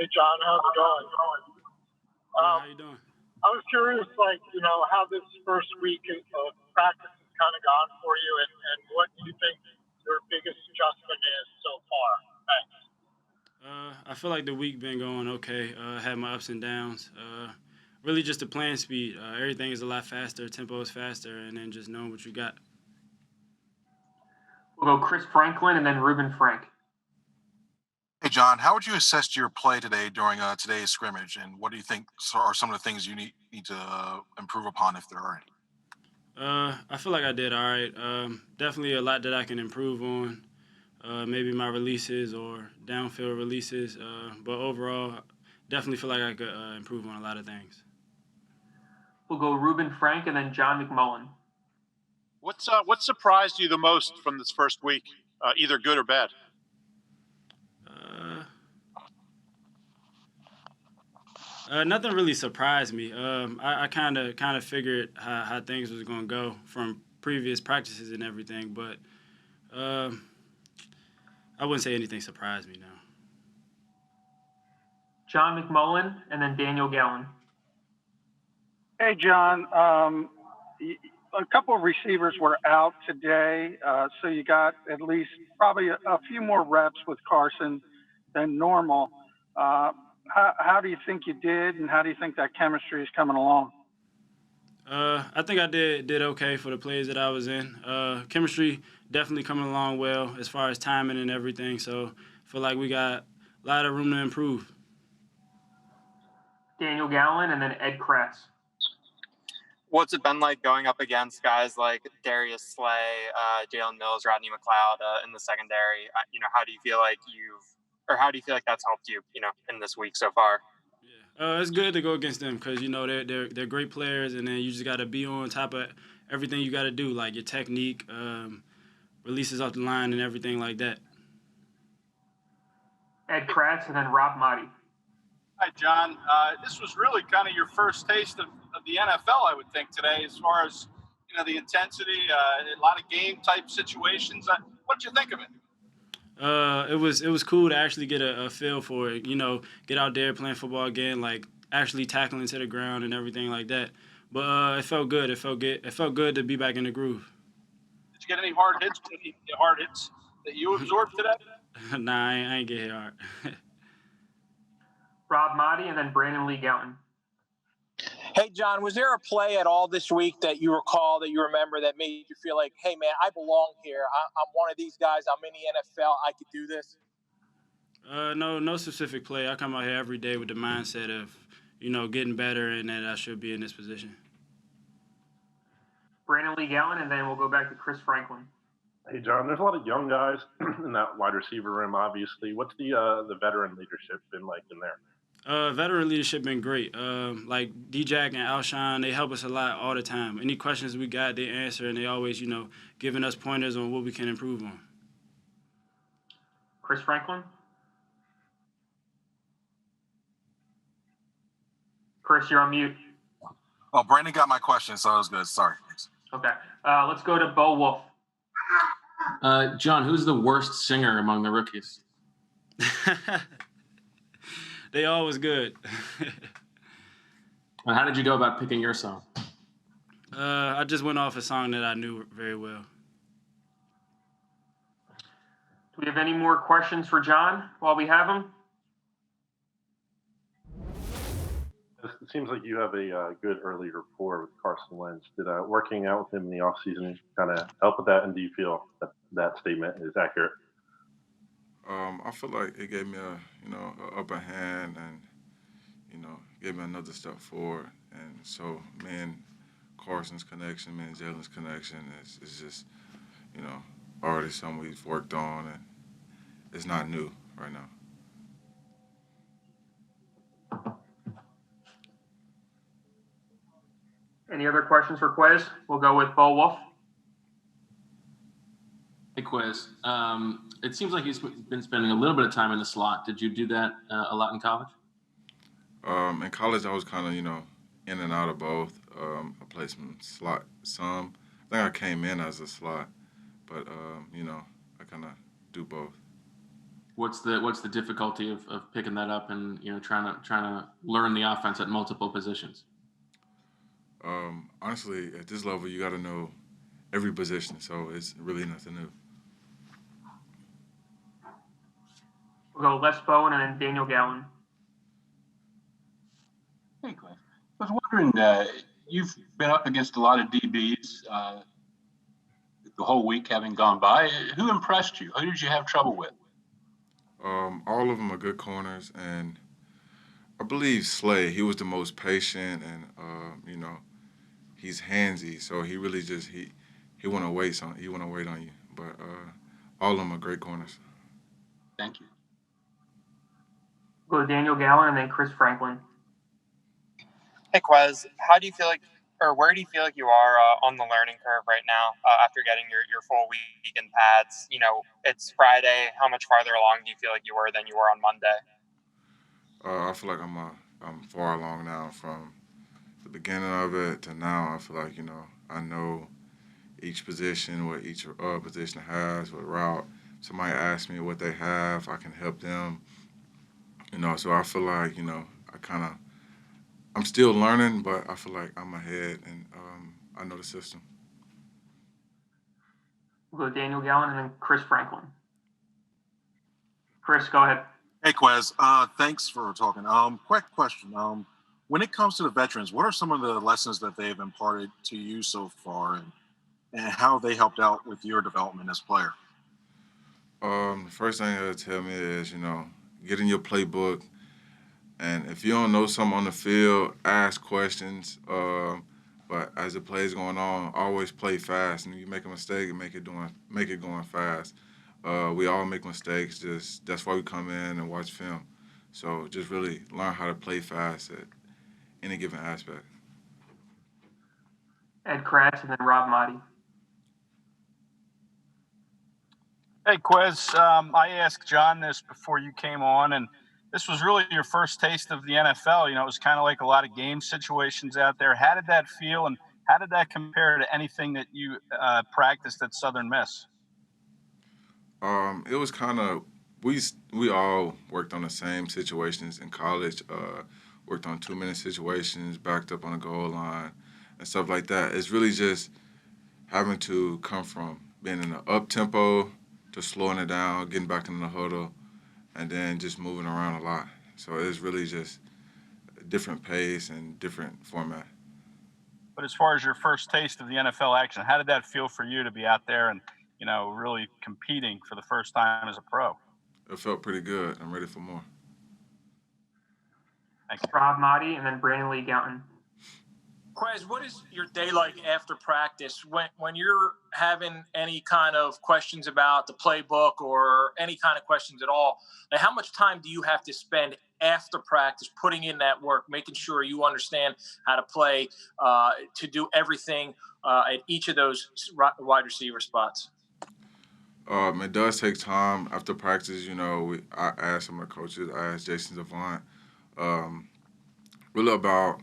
Hey, John, how's it going? How you doing? I was curious, how this first week of practice has kind of gone for you, and what you think your biggest adjustment is so far. Thanks. I feel like the week been going okay. Had my ups and downs. Really just the playing speed. Everything is a lot faster. Tempo is faster, and then just knowing what you got. We'll go Chris Franklin and then Ruben Frank. Hey, John, how would you assess your play today during today's scrimmage, and what do you think are some of the things you need to improve upon, if there are any? I feel like I did all right. Definitely a lot that I can improve on. Maybe my releases or downfield releases. But overall, definitely feel like I could improve on a lot of things. We'll go Ruben Frank and then John McMullen. What surprised you the most from this first week, either good or bad? Nothing really surprised me. I kind of figured how things was gonna go from previous practices and everything, but I wouldn't say anything surprised me now. John McMullen and then Daniel Gallen. Hey, John. A couple of receivers were out today, so you got at least probably a few more reps with Carson than normal. How do you think you did, and how do you think that chemistry is coming along? I think I did okay for the plays that I was in. Chemistry definitely coming along well as far as timing and everything, so I feel like we got a lot of room to improve. Daniel Gallen and then Ed Kratz. What's it been like going up against guys like Darius Slay, Jalen Mills, Rodney McLeod in the secondary? How do you feel like that's helped you, in this week so far? Yeah, it's good to go against them because they're great players, and then you just got to be on top of everything you got to do, like your technique, releases off the line, and everything like that. Ed Kratz and then Rob Motti. Hi, John. This was really kind of your first taste of the NFL, I would think, today, as far as the intensity, a lot of game-type situations. What did you think of it? It was cool to actually get a feel for it. Get out there playing football again, like actually tackling to the ground and everything like that. But it felt good. It felt good to be back in the groove. Did you get any hard hits? That you absorbed today? Nah, I ain't get hit hard. Rob Motti and then Brandon Lee Gowton. Hey, John, was there a play at all this week that you recall, that you remember, that made you feel like, hey, man, I belong here. I'm one of these guys. I'm in the NFL. I could do this? No specific play. I come out here every day with the mindset of, getting better and that I should be in this position. Brandon Lee Gowton, and then we'll go back to Chris Franklin. Hey, John, there's a lot of young guys in that wide receiver room, obviously. What's the veteran leadership been like in there? Veteran leadership been great. Like D-Jack and Alshon, they help us a lot all the time. Any questions we got, they answer, and they always, giving us pointers on what we can improve on. Chris Franklin? Chris, you're on mute. Oh, Brandon got my question, so it was good. Sorry. Okay. Let's go to Bo Wolf. John, who's the worst singer among the rookies? They always good. How did you go about picking your song? I just went off a song that I knew very well. Do we have any more questions for John while we have him? It seems like you have a good early rapport with Carson Wentz. Did working out with him in the offseason kind of help with that, and do you feel that statement is accurate? I feel like it gave me a upper hand, and gave me another step forward. And so, me and Carson's connection, me and Jalen's connection is just already something we've worked on, and it's not new right now. Any other questions for Quez? We'll go with Bo Wolf. Hey, Quez. It seems like you've been spending a little bit of time in the slot. Did you do that a lot in college? In college, I was kind of, in and out of both. I played some slot some. I think I came in as a slot, but, I kind of do both. what's the difficulty of picking that up and trying to learn the offense at multiple positions? Honestly, at this level, you got to know every position, so it's really nothing new. We'll go Les Bowen and then Daniel Gallen. Hey, Cliff. I was wondering, you've been up against a lot of DBs the whole week having gone by. Who impressed you? Who did you have trouble with? All of them are good corners, and I believe Slay, he was the most patient, and he's handsy, so he really just he want to wait on you. But all of them are great corners. Thank you. We'll go Daniel Gallen and then Chris Franklin. Hey, Quez, how do you feel like, or where do you feel like you are on the learning curve right now after getting your full week in pads? It's Friday. How much farther along do you feel like you were than you were on Monday? I feel like I'm far along now from the beginning of it to now. I feel like I know each position, what each position has, what route. Somebody asks me what they have, I can help them. So I feel like I'm still learning, but I feel like I'm ahead and I know the system. We'll go Daniel Gallen and then Chris Franklin. Chris, go ahead. Hey, Quez. Thanks for talking. Quick question. When it comes to the veterans, what are some of the lessons that they've imparted to you so far, and how they helped out with your development as a player? The first thing they'll tell me is, get in your playbook. And if you don't know something on the field, ask questions. But as the play's going on, always play fast. And if you make a mistake, and make it going fast. We all make mistakes. That's why we come in and watch film. So just really learn how to play fast at any given aspect. Ed Kratz and then Rob Motti. Hey, Quez, I asked John this before you came on, and this was really your first taste of the NFL. It was kind of like a lot of game situations out there. How did that feel, and how did that compare to anything that you practiced at Southern Miss? It was kind of we all worked on the same situations in college. Worked on 2-minute situations, backed up on the goal line, and stuff like that. It's really just having to come from being in the up tempo to slowing it down, getting back in the huddle, and then just moving around a lot. So it's really just a different pace and different format. But as far as your first taste of the NFL action, how did that feel for you to be out there and really competing for the first time as a pro? It felt pretty good. I'm ready for more. Thanks. Rob Motti and then Brandon Lee Gowton. Quez, what is your day like after practice when you're having any kind of questions about the playbook or any kind of questions at all? Like, how much time do you have to spend after practice putting in that work, making sure you understand how to play to do everything at each of those wide receiver spots? It does take time after practice. I asked some of the coaches. I asked Jason Devant really about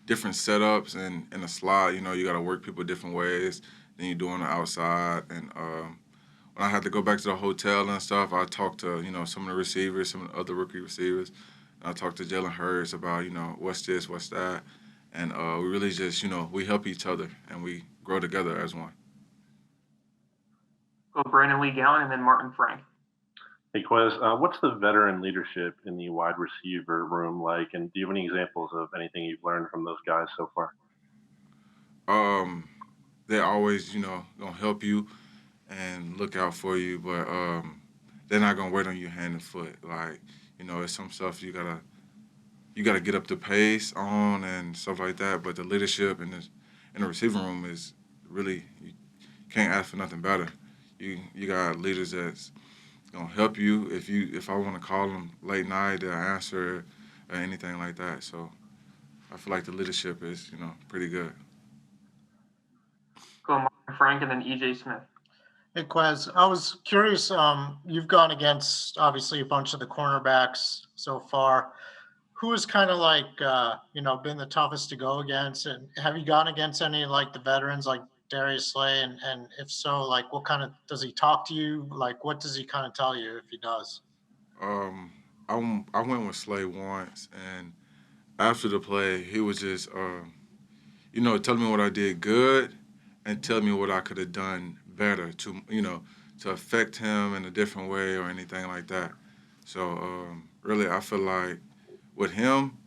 different setups and in the slot. You got to work people different ways than you do on the outside. And when I had to go back to the hotel and stuff, I talked to some of the receivers, some of the other rookie receivers. And I talked to Jalen Hurts about what's this, what's that, and we really just we help each other and we grow together as one. Go Brandon Lee Gowton and then Martin Frank. Hey, Quez, what's the veteran leadership in the wide receiver room like, and do you have any examples of anything you've learned from those guys so far? They're always, gonna help you and look out for you, but they're not gonna wait on you hand and foot. Like, it's some stuff you gotta get up the pace on and stuff like that. But the leadership in the receiving room is really, you can't ask for nothing better. You got leaders that's gonna help you. If I want to call them late night, they'll answer or anything like that. So I feel like the leadership is pretty good. Go Martin Frank and then EJ Smith. Hey, Quez, I was curious. You've gone against obviously a bunch of the cornerbacks so far. Who has kind of like been the toughest to go against, and have you gone against any like the veterans like Darius Slay, and if so, like what kind of does he talk to you? Like what does he kind of tell you if he does? I went with Slay once, and after the play, he was just, telling me what I did good and telling me what I could have done better to affect him in a different way or anything like that. So really, I feel like with him,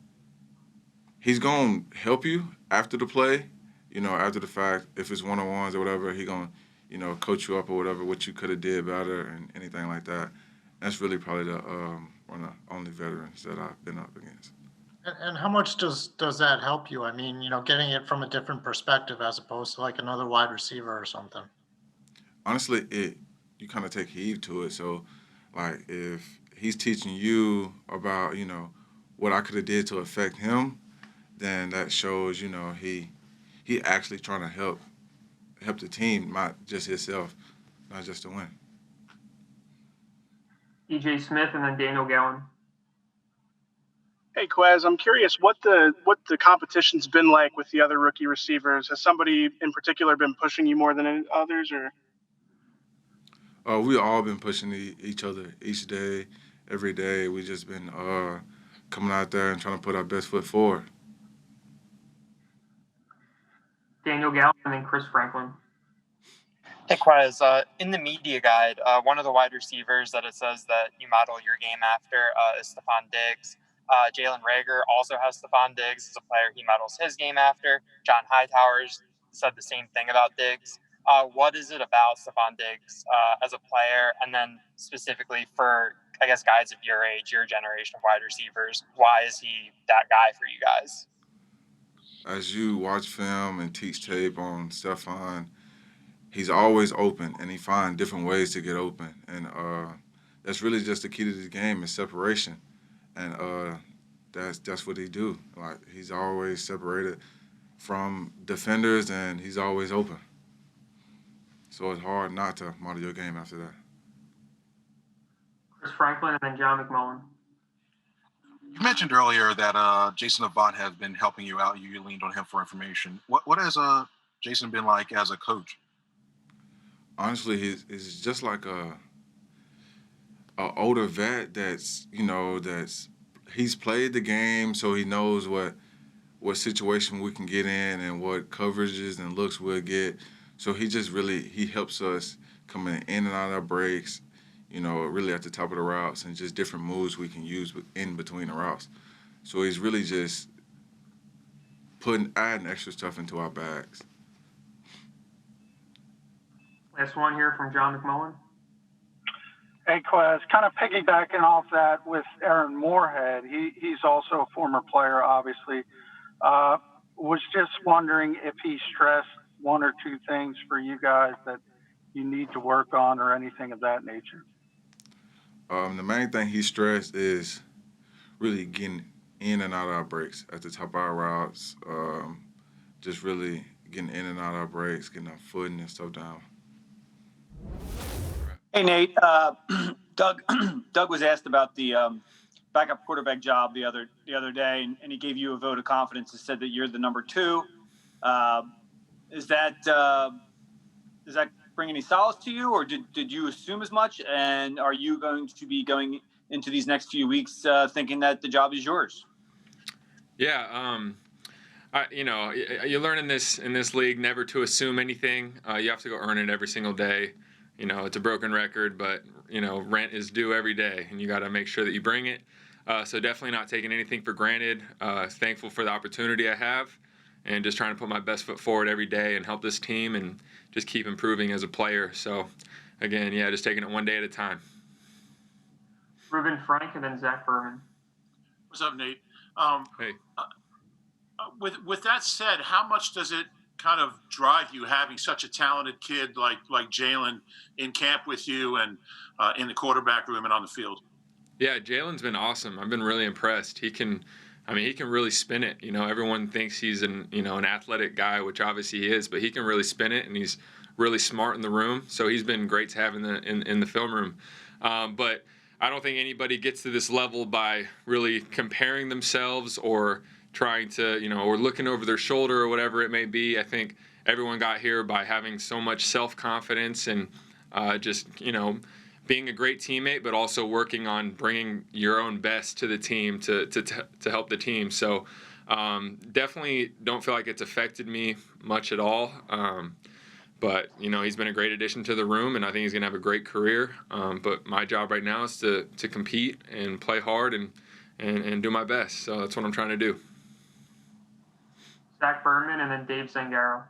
he's going to help you after the play, after the fact, if it's one-on-ones or whatever, he going to, coach you up or whatever, what you could have did better and anything like that. That's really probably one of the only veterans that I've been up against. And how much does that help you? I mean, getting it from a different perspective as opposed to like another wide receiver or something. Honestly, you kind of take heed to it. So, like, if he's teaching you about, what I could have did to affect him, then that shows, he actually trying to help the team, not just himself, not just to win. E.J. Smith and then Daniel Gallen. Hey Quez, I'm curious what the competition's been like with the other rookie receivers. Has somebody in particular been pushing you more than others, or? We all been pushing each other each day, every day. We just been coming out there and trying to put our best foot forward. Daniel Gallen and then Chris Franklin. Hey, Quez, in the media guide, one of the wide receivers that it says that you model your game after is Stephon Diggs. Jalen Reagor also has Stephon Diggs as a player he models his game after. John Hightower's said the same thing about Diggs. What is it about Stephon Diggs as a player, and then specifically for, I guess, guys of your age, your generation of wide receivers, why is he that guy for you guys? As you watch film and teach tape on Stephon, he's always open, and he finds different ways to get open. And that's really just the key to the game is separation. And that's what he do. Like, he's always separated from defenders, and he's always open. So it's hard not to model your game after that. Chris Franklin and then John McMullen. You mentioned earlier that Jason Avant has been helping you out. You leaned on him for information. What has Jason been like as a coach? Honestly, he's just like a older vet that's he's played the game, so he knows what situation we can get in and what coverages and looks we'll get. So he helps us coming in and out of our breaks, really at the top of the routes and just different moves we can use in between the routes. So he's really just adding extra stuff into our bags. Last one here from John McMullen. Hey, Quez, kind of piggybacking off that with Aaron Moorhead. He's also a former player, obviously. Was just wondering if he stressed one or two things for you guys that you need to work on or anything of that nature. The main thing he stressed is really getting in and out of our breaks at the top of our routes, just really getting in and out of our breaks, getting our footing and stuff down. Hey, Nate. Doug was asked about the backup quarterback job the other day, and he gave you a vote of confidence and said that you're the number 2. Does that bring any solace to you, or did you assume as much? And are you going to be going into these next few weeks thinking that the job is yours? Yeah. You learn in this league never to assume anything. You have to go earn it every single day. It's a broken record, but rent is due every day, and you got to make sure that you bring it. So definitely not taking anything for granted. Thankful for the opportunity I have, and just trying to put my best foot forward every day and help this team and just keep improving as a player. So again, just taking it one day at a time. Ruben Frank and then Zach Berman. What's up, Nate? Hey. With that said, how much does it kind of drive you having such a talented kid like Jalen in camp with you and in the quarterback room and on the field? Yeah, Jalen's been awesome. I've been really impressed. He can really spin it. Everyone thinks he's an athletic guy, which obviously he is, but he can really spin it, and he's really smart in the room. So he's been great to have in the film room. But I don't think anybody gets to this level by really comparing themselves or trying to, or looking over their shoulder or whatever it may be. I think everyone got here by having so much self-confidence and just, being a great teammate, but also working on bringing your own best to the team to help the team. So definitely don't feel like it's affected me much at all. But, he's been a great addition to the room, and I think he's going to have a great career. But my job right now is to compete and play hard and do my best. So that's what I'm trying to do. Zach Berman and then Dave Zangaro.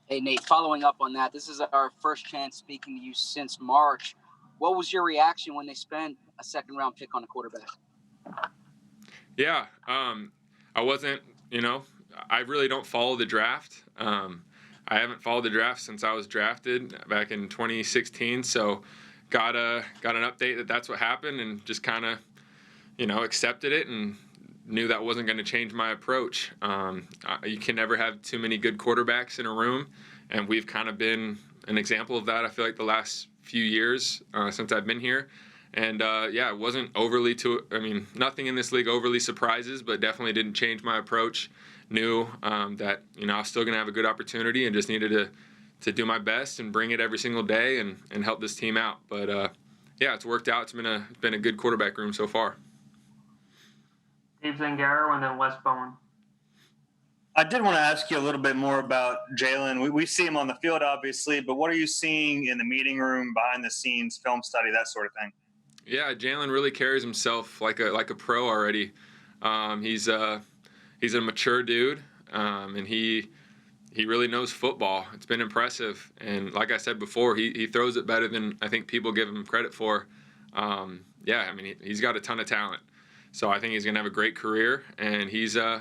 Hey, Nate, following up on that, this is our first chance speaking to you since March. What was your reaction when they spent a second-round pick on a quarterback? Yeah, I wasn't, I really don't follow the draft. I haven't followed the draft since I was drafted back in 2016. So got an update that that's what happened and just kind of, accepted it and knew that wasn't going to change my approach. You can never have too many good quarterbacks in a room. And we've kind of been an example of that, I feel like, the last few years since I've been here. And, it wasn't nothing in this league overly surprises, but definitely didn't change my approach. Knew that, I was still going to have a good opportunity and just needed to do my best and bring it every single day and help this team out. But, it's worked out. It's been a good quarterback room so far. Dave Zangaro and then Wes Bowen. I did want to ask you a little bit more about Jalen. We see him on the field, obviously, but what are you seeing in the meeting room, behind the scenes, film study, that sort of thing? Yeah, Jalen really carries himself like a pro already. He's a mature dude, and he really knows football. It's been impressive, and like I said before, he throws it better than I think people give him credit for. He's got a ton of talent, so I think he's gonna have a great career. And he's I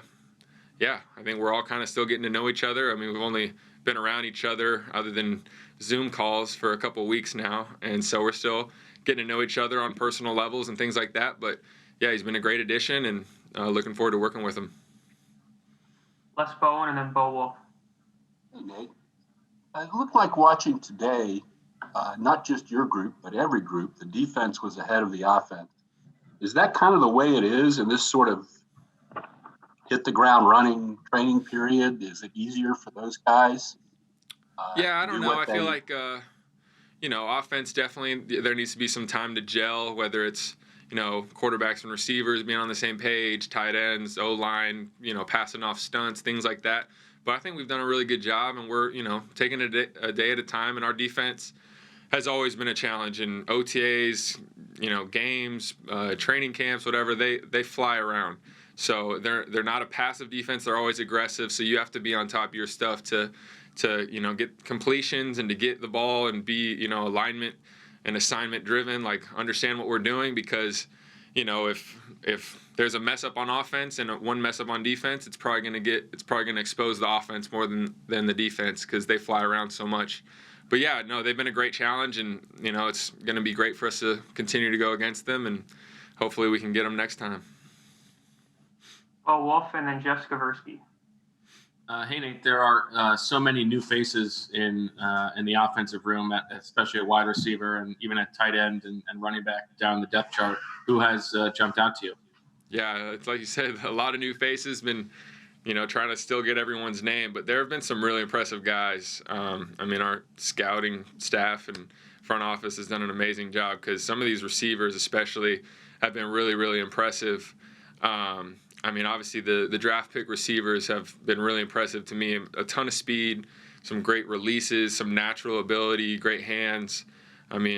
think we're all kind of still getting to know each other. We've only been around each other other than Zoom calls for a couple weeks now, and so we're still getting to know each other on personal levels and things like that. But yeah, he's been a great addition, and looking forward to working with him. Les Bowen and then Bo Wolf. Hey, Nate. It looked like watching today, not just your group, but every group, the defense was ahead of the offense. Is that kind of the way it is in this sort of hit the ground running training period? Is it easier for those guys? I don't know. I feel like, offense definitely, there needs to be some time to gel, whether it's, quarterbacks and receivers being on the same page, tight ends, O-line, passing off stunts, things like that. But I think we've done a really good job, and we're, taking a day at a time, and our defense has always been a challenge. In OTAs, games, training camps, whatever, they fly around. So they're not a passive defense. They're always aggressive. So you have to be on top of your stuff to get completions and to get the ball and be, alignment and assignment driven, like understand what we're doing, because, if there's a mess up on offense and one mess up on defense, it's probably going to expose the offense more than the defense, because they fly around so much. But they've been a great challenge, and, it's going to be great for us to continue to go against them, and hopefully we can get them next time. Bo Wolf and then Jeff Skaversky. Hey, Nate, there are so many new faces in the offensive room, especially at wide receiver and even at tight end and running back down the depth chart. Who has jumped out to you? Yeah, it's like you said, a lot of new faces. Been, trying to still get everyone's name, but there have been some really impressive guys. Our scouting staff and front office has done an amazing job, because some of these receivers especially have been really, really impressive. Obviously the draft pick receivers have been really impressive to me. A ton of speed, some great releases, some natural ability, great hands.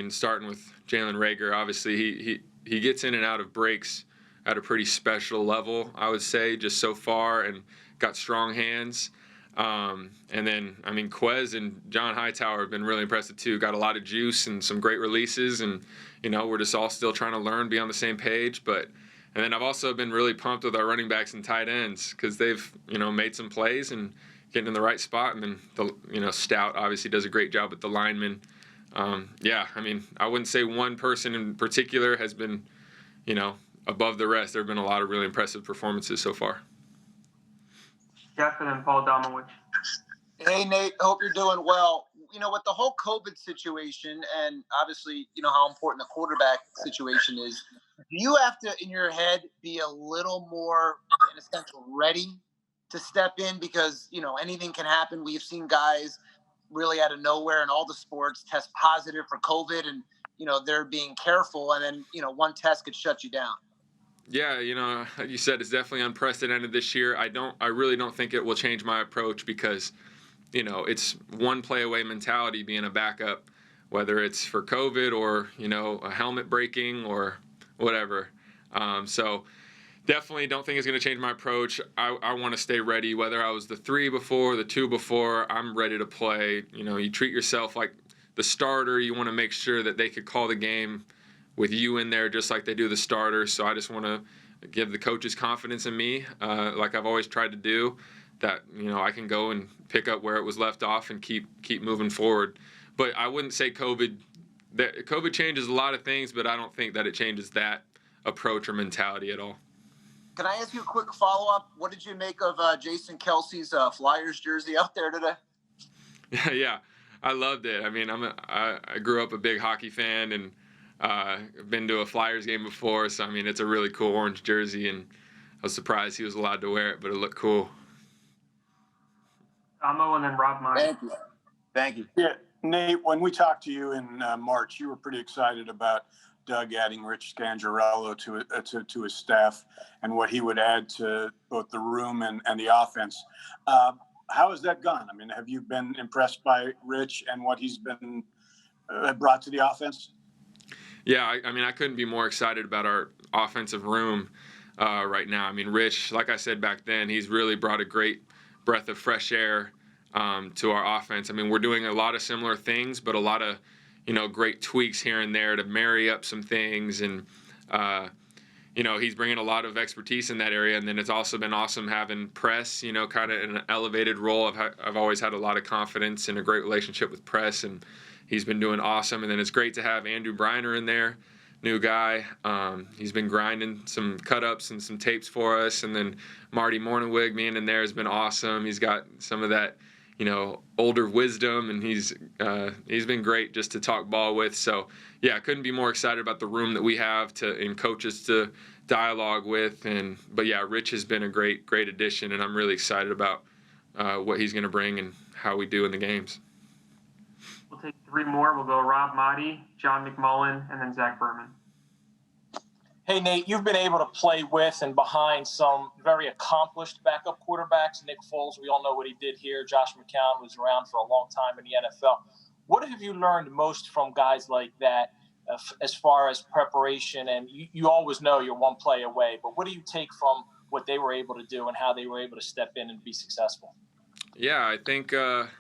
Starting with Jalen Reagor, obviously he gets in and out of breaks at a pretty special level, I would say, just so far, and got strong hands. Quez and John Hightower have been really impressive too. Got a lot of juice and some great releases, and we're just all still trying to learn, be on the same page. And then I've also been really pumped with our running backs and tight ends, because they've, made some plays and getting in the right spot. And then, Stout obviously does a great job with the linemen. I wouldn't say one person in particular has been, above the rest. There have been a lot of really impressive performances so far. Jeff and then Paul Domowitch. Hey, Nate, hope you're doing well. With the whole COVID situation, and obviously, how important the quarterback situation is, do you have to, in your head, be a little more, in a sense, ready to step in? Because, anything can happen. We've seen guys really out of nowhere in all the sports test positive for COVID, and they're being careful, and then one test could shut you down. Yeah, like you said, it's definitely unprecedented this year. I really don't think it will change my approach because, it's one play away mentality being a backup, whether it's for COVID or, a helmet breaking or whatever. So definitely don't think it's going to change my approach. I want to stay ready, whether I was the 3 before, the 2 before, I'm ready to play. You treat yourself like the starter. You want to make sure that they could call the game with you in there just like they do the starters. So I just want to give the coaches confidence in me, like I've always tried to do, that I can go and pick up where it was left off and keep moving forward. But I wouldn't say COVID changes a lot of things, but I don't think that it changes that approach or mentality at all. Can I ask you a quick follow-up? What did you make of Jason Kelsey's Flyers jersey out there today? Yeah, I loved it. I mean, I grew up a big hockey fan, and I've been to a Flyers game before, so I mean, it's a really cool orange jersey, and I was surprised he was allowed to wear it, but it looked cool. Amo and then Rob Meyer. Thank you. Yeah, Nate, when we talked to you in March, you were pretty excited about Doug adding Rich Scangarello to his staff and what he would add to both the room and the offense. How has that gone? I mean, have you been impressed by Rich and what he's been brought to the offense? Yeah, I mean, I couldn't be more excited about our offensive room right now. I mean, Rich, like I said back then, he's really brought a great breath of fresh air to our offense. I mean, we're doing a lot of similar things, but a lot of, great tweaks here and there to marry up some things. And, he's bringing a lot of expertise in that area. And then it's also been awesome having Press, kind of in an elevated role. I've always had a lot of confidence and a great relationship with Press, and he's been doing awesome. And then it's great to have Andrew Briner in there, new guy. He's been grinding some cut-ups and some tapes for us. And then Marty Morningwig being in there has been awesome. He's got some of that, older wisdom, and he's been great just to talk ball with. So, yeah, I couldn't be more excited about the room that we have and coaches to dialogue with. But, yeah, Rich has been a great addition, and I'm really excited about what he's going to bring and how we do in the games. We'll take 3 more. We'll go Rob Motti, John McMullen, and then Zach Berman. Hey, Nate, you've been able to play with and behind some very accomplished backup quarterbacks. Nick Foles, we all know what he did here. Josh McCown was around for a long time in the NFL. What have you learned most from guys like that as far as preparation? And you always know you're one play away, but what do you take from what they were able to do and how they were able to step in and be successful? Yeah, I think I've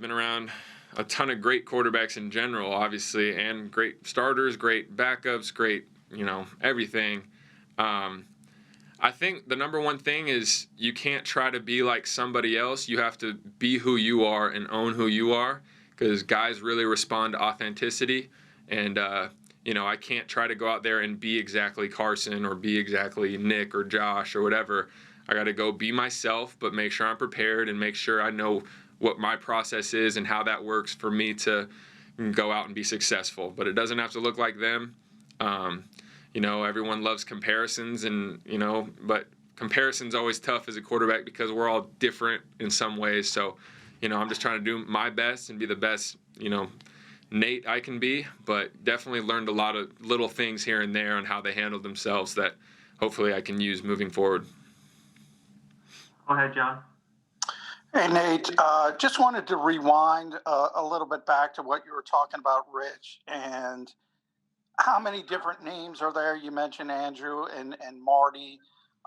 been around a ton of great quarterbacks in general, obviously, and great starters, great backups, great, everything. I think the number one thing is you can't try to be like somebody else. You have to be who you are and own who you are, because guys really respond to authenticity. And, I can't try to go out there and be exactly Carson or be exactly Nick or Josh or whatever. I got to go be myself, but make sure I'm prepared and make sure I know what my process is and how that works for me to go out and be successful. But it doesn't have to look like them. Everyone loves comparisons, but comparison's always tough as a quarterback because we're all different in some ways. So, I'm just trying to do my best and be the best, Nate I can be, but definitely learned a lot of little things here and there on how they handled themselves that hopefully I can use moving forward. Go ahead, John. Hey, Nate, just wanted to rewind a little bit back to what you were talking about, Rich, and how many different names are there? You mentioned Andrew and Marty.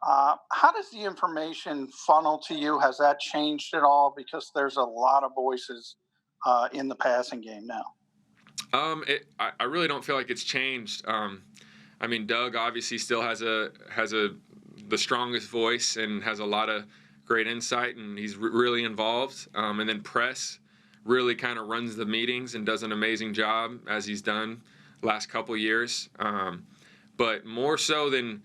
How does the information funnel to you? Has that changed at all? Because there's a lot of voices in the passing game now. I really don't feel like it's changed. Doug obviously still has the strongest voice and has a lot of great insight, and he's really involved. And then Press really kind of runs the meetings and does an amazing job, as he's done last couple years. But more so than,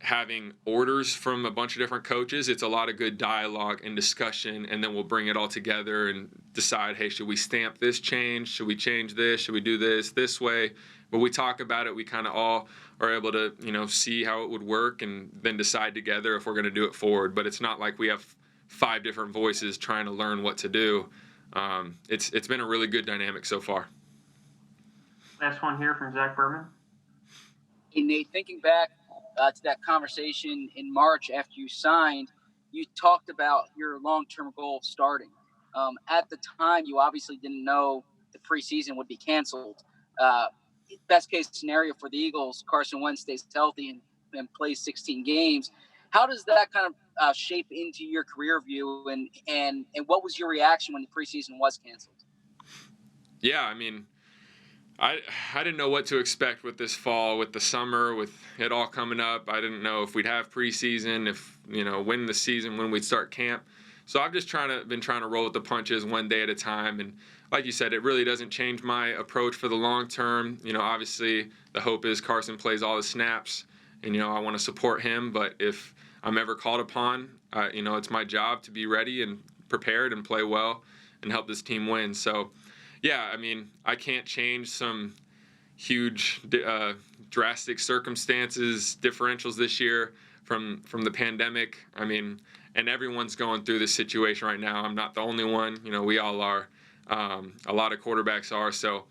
having orders from a bunch of different coaches, it's a lot of good dialogue and discussion, and then we'll bring it all together and decide, hey, should we stamp this change? Should we change this? Should we do this way? But we talk about it. We kind of all are able to, see how it would work and then decide together if we're going to do it forward. But it's not like we have 5 different voices trying to learn what to do. It's been a really good dynamic so far. Last one here from Zach Berman. Hey, Nate, thinking back to that conversation in March after you signed, you talked about your long-term goal of starting. At the time, you obviously didn't know the preseason would be canceled. Best case scenario for the Eagles, Carson Wentz stays healthy and plays 16 games. How does that kind of shape into your career view, and what was your reaction when the preseason was canceled? Yeah, I mean, I didn't know what to expect with this fall, with the summer, with it all coming up. I didn't know if we'd have preseason, if, when the season, when we'd start camp. So I've just been trying to roll with the punches one day at a time. And like you said, it really doesn't change my approach for the long term. Obviously the hope is Carson plays all the snaps, and, I want to support him. But if I'm ever called upon, it's my job to be ready and prepared and play well and help this team win. So, yeah, I mean, I can't change some huge, drastic circumstances, differentials this year from the pandemic. I mean, and everyone's going through this situation right now. I'm not the only one. We all are. A lot of quarterbacks are. So,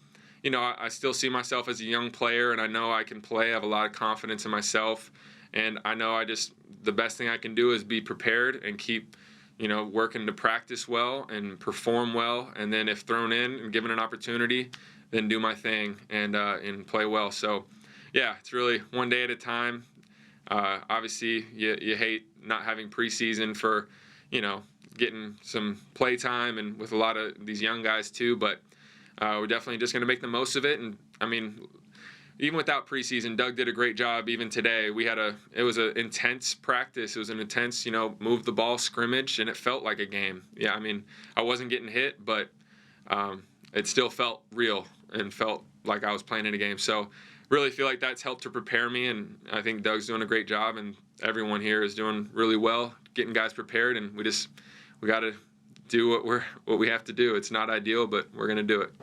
I still see myself as a young player, and I know I can play. I have a lot of confidence in myself, and I know the best thing I can do is be prepared and keep working to practice well and perform well, and then if thrown in and given an opportunity, then do my thing and play well. So, yeah, it's really one day at a time. Obviously, you hate not having preseason for, getting some play time and with a lot of these young guys too, but we're definitely just going to make the most of it. And, I mean, even without preseason, Doug did a great job. Even today, it was an intense practice. It was an intense, move the ball scrimmage, and it felt like a game. Yeah, I mean, I wasn't getting hit, but it still felt real and felt like I was playing in a game. So really feel like that's helped to prepare me, and I think Doug's doing a great job, and everyone here is doing really well, getting guys prepared, and we got to do what we have to do. It's not ideal, but we're going to do it.